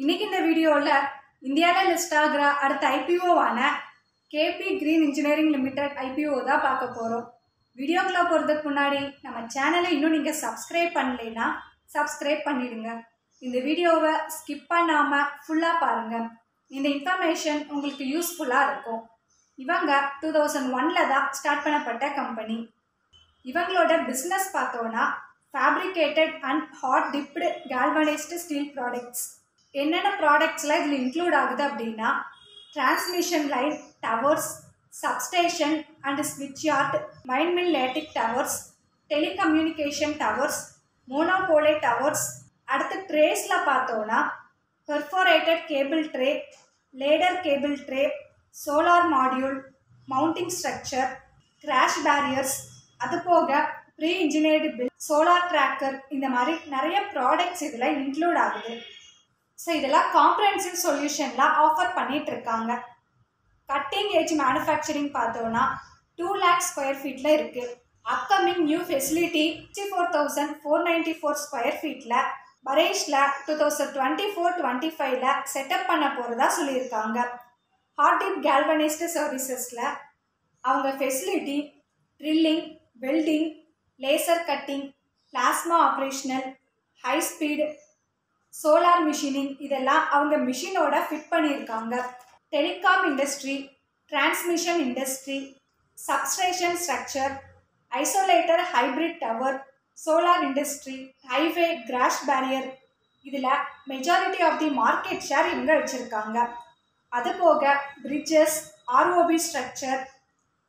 இன்னைக்கு இந்த வீடியோவில் இந்தியாவில் லிஸ்ட் ஆகிற அடுத்த ஐபிஓவான கேபி கிரீன் இன்ஜினியரிங் லிமிடெட் ஐபிஓ தான் பார்க்க போகிறோம். வீடியோக்குள்ள போகிறதுக்கு முன்னாடி நம்ம சேனலை இன்னும் நீங்கள் சப்ஸ்கிரைப் பண்ணலைன்னா சப்ஸ்கிரைப் பண்ணிடுங்க. இந்த வீடியோவை ஸ்கிப் பண்ணாமல் ஃபுல்லாக பாருங்கள். இந்த இன்ஃபர்மேஷன் உங்களுக்கு யூஸ்ஃபுல்லாக இருக்கும். இவங்க 2001 தான் ஸ்டார்ட் பண்ணப்பட்ட கம்பெனி. இவங்களோட பிஸ்னஸ் பார்த்தோன்னா fabricated and hot dipped galvanised steel products. என்னென்ன ப்ராடக்ட்ஸ்லாம் இதில் இன்க்ளூட் ஆகுது அப்படின்னா transmission line, towers, substation and ஸ்விட்ச் yard, mind mill lattice towers, telecommunication towers, monopole towers. அடுத்து ட்ரேஸில் பார்த்தோன்னா perforated cable tray, ladder cable tray, solar module, mounting structure, crash barriers, அது போக pre engineered bill, solar tracker, இந்த மாதிரி நிறைய products இதில் இன்க்ளூட் ஆகுது. ஸோ இதெல்லாம் காம்ப்ரஹென்சிவ் சொல்யூஷனில் ஆஃபர் பண்ணிட்டு இருக்காங்க. கட்டிங் ஏஜ் மேனுஃபேக்சரிங் பார்த்தோன்னா 2 lakh ஸ்கொயர் ஃபீட்டில் இருக்குது. அப்கமிங் நியூ ஃபெசிலிட்டி 64,494 ஸ்கொயர் ஃபீட்டில் பரேஷில் 2024-25 செட்டப் பண்ண போகிறதா சொல்லியிருக்காங்க. ஹாட் டிப் கேல்வனைஸ்டு சர்வீசஸில் அவங்க facility drilling, welding, laser cutting, plasma operational, high speed, solar machining இதெல்லாம் அவங்க மிஷினோட ஃபிட் பண்ணியிருக்காங்க. Telecom industry, transmission industry, substation structure, isolator hybrid tower, solar industry, highway, crash barrier, இதில் majority of the market share இவங்க வச்சுருக்காங்க. அது போக bridges, ROB structure,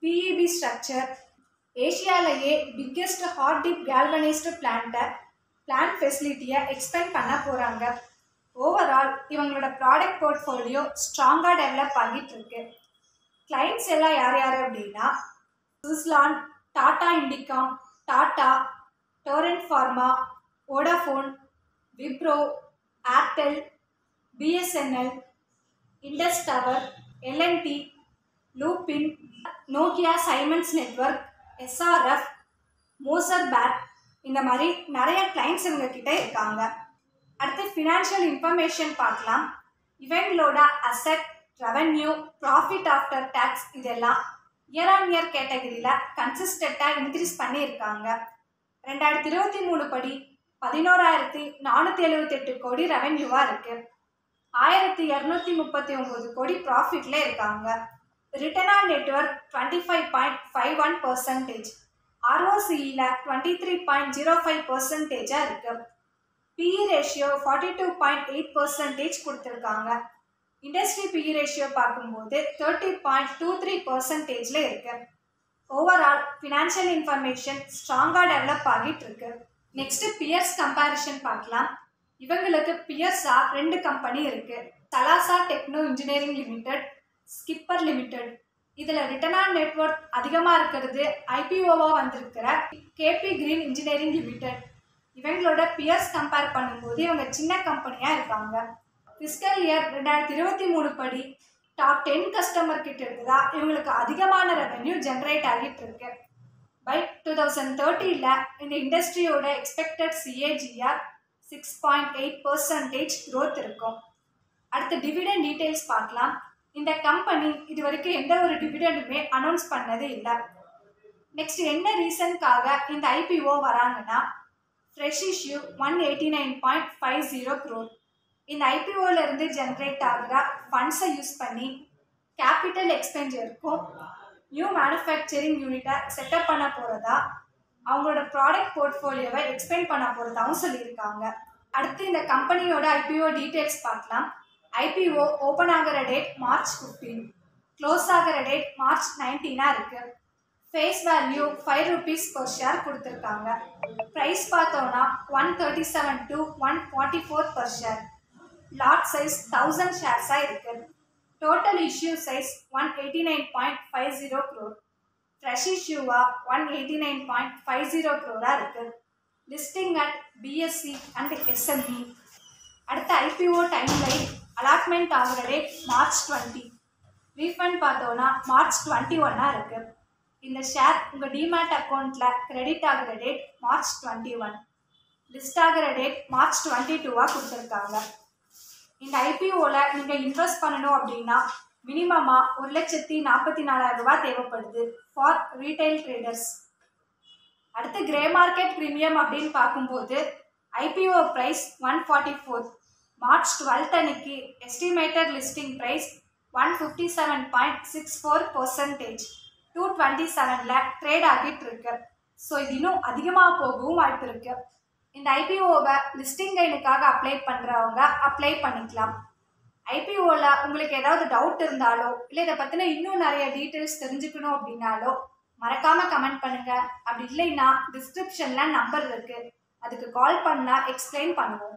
PEB structure, ஏஷியாலேயே biggest hot dip galvanised plant ஃபெசிலிட்டியை எக்ஸ்பேண்ட் பண்ண போகிறாங்க. ஓவரால் இவங்களோட ப்ராடக்ட் போர்ட்ஃபோலியோ ஸ்ட்ராங்காக டெவலப் ஆகிட்டு இருக்கு. கிளைண்ட்ஸ் எல்லாம் யார் யார் அப்படின்னா Suzlon, Tata Indicom, Tata, Torrent Pharma, Vodafone, Wipro, Airtel, BSNL, Indus Tower, LNT, Lupin, Nokia Siemens network, SRF, Moser Baer, இந்த மாதிரி நிறைய கிளைண்ட்ஸ் இவங்க கிட்ட இருக்காங்க. அடுத்து ஃபினான்ஷியல் இன்ஃபர்மேஷன் பார்க்கலாம். இவங்களோட asset, revenue, profit after tax இதெல்லாம் இயர் ஆன் இயர் கேட்டகரியில் கன்சிஸ்டண்ட்டாக இன்க்ரீஸ் பண்ணியிருக்காங்க. 2023 படி 11,478 கோடி ரெவன்யூவாக இருக்குது. 1,239 கோடி ப்ராஃபிட்டில் இருக்காங்க. ரிட்டர்ன் ஆன் நெட்வொர்க் 25.51%, ROCEல 23.05% இருக்குது. PE ரேஷியோ 42.8% கொடுத்துருக்காங்க. இண்டஸ்ட்ரி PE ரேஷியோ பார்க்கும்போது 30.23% இருக்குது. ஓவரால் ஃபினான்ஷியல் இன்ஃபர்மேஷன் ஸ்ட்ராங்காக டெவலப் ஆகிட்டு இருக்கு. நெக்ஸ்ட் பியர்ஸ் கம்பேரிஷன் பார்க்கலாம். இவங்களுக்கு பியர்ஸாக 2 கம்பெனி இருக்குது. சலாசா டெக்னோ இன்ஜினியரிங் லிமிடெட், ஸ்கிப்பர் லிமிடெட். இதில் ரிட்டர்ன் ஆன் நெட்வொர்க் அதிகமாக இருக்கிறது ஐபிஓவாக வந்திருக்கிற கேபி கிரீன் இன்ஜினியரிங் லிமிடெட். இவங்களோட பியர்ஸ் கம்பேர் பண்ணும்போது இவங்க சின்ன கம்பெனியாக இருக்காங்க. ஃபிஸ்கல் இயர் 2023 படி டாப் 10 கஸ்டமர் கிட்ட இருக்குதா இவங்களுக்கு அதிகமான ரெவென்யூ ஜென்ரேட் ஆகிட்டு இருக்கு. பை 2030 இந்த இண்டஸ்ட்ரியோட எக்ஸ்பெக்டட் CAGR 6.8% growth இருக்கும். அடுத்து டிவிடெண்ட் டீட்டெயில்ஸ் பார்க்கலாம். இந்த கம்பெனி இது வரைக்கும் எந்த ஒரு டிவிடெண்டுமே அனௌன்ஸ் பண்ணது இல்லை. நெக்ஸ்ட் என்ன ரீசனுக்காக இந்த ஐபிஓ வராங்கன்னா ஃப்ரெஷ் இஷ்யூ 189.50 crore. இந்த ஐபிஓலேருந்து ஜென்ரேட் ஆகிற ஃபண்ட்ஸை யூஸ் பண்ணி கேபிட்டல் எக்ஸ்பெண்டிச்சருக்கும் நியூ மேனுஃபேக்சரிங் யூனிட்டை செட்டப் பண்ண போகிறதா, அவங்களோட ப்ராடக்ட் போர்ட்ஃபோலியோவை எக்ஸ்பெண்ட் பண்ண போகிறதாவும் சொல்லியிருக்காங்க. அடுத்து இந்த கம்பெனியோட ஐபிஓ டீட்டெயில்ஸ் பார்க்கலாம். ஐபிஓ ஓப்பன் ஆகிற டேட் March 15, க்ளோஸ் ஆகிற டேட் March 19 இருக்குது. Face value 5 rupees per share கொடுத்துருக்காங்க. ப்ரைஸ் பார்த்தோன்னா 137 to 144 per share. Lot size 1000 ஷேர்ஸாக இருக்குது. Total issue size 189.50 crore. Fresh இஷ்யூவாக 189.50 crore இருக்குது. Listing at BSE and SME. அடுத்த ஐபிஓ டைம்லைன் அலாட்மெண்ட் ஆகிற டேட் March 20. ரீஃபண்ட் பார்த்தோன்னா March 21 இருக்குது. இந்த ஷேர் உங்கள் டிமேட் அக்கௌண்ட்டில் கிரெடிட் ஆகிற டேட் March 21. லிஸ்ட் ஆகிற டேட் March 22 கொடுத்துருக்காங்க. இந்த ஐபிஓவில் நீங்கள் இன்வெஸ்ட் பண்ணணும் அப்படின்னா மினிமமாக 1,44,000 ரூபாய் தேவைப்படுது ஃபார் ரீட்டைல் ட்ரேடர்ஸ். அடுத்து கிரே மார்க்கெட் ப்ரீமியம் அப்படின்னு பார்க்கும்போது ஐபிஓ ப்ரைஸ் 144, மார்ச் 12 அன்னைக்கு எஸ்டிமேட்டட் லிஸ்டிங் ப்ரைஸ் 157.64%, 227ல் ட்ரேட் ஆகிட்டு இருக்கு. ஸோ இது இன்னும் அதிகமாக போகவும் வாய்ப்பு இருக்கு. இந்த ஐபிஓவை லிஸ்டிங் கைடுக்காக அப்ளை பண்ணுறவங்க அப்ளை பண்ணிக்கலாம். ஐபிஓவில் உங்களுக்கு ஏதாவது டவுட் இருந்தாலோ இல்லை இதை பற்றின இன்னும் நிறைய டீட்டெயில்ஸ் தெரிஞ்சுக்கணும் அப்படின்னாலோ மறக்காமல் கமெண்ட் பண்ணுங்கள். அப்படி இல்லைன்னா டிஸ்கிரிப்ஷனில் நம்பர் இருக்குது, அதுக்கு கால் பண்ணால் எக்ஸ்பிளைன் பண்ணுவோம்.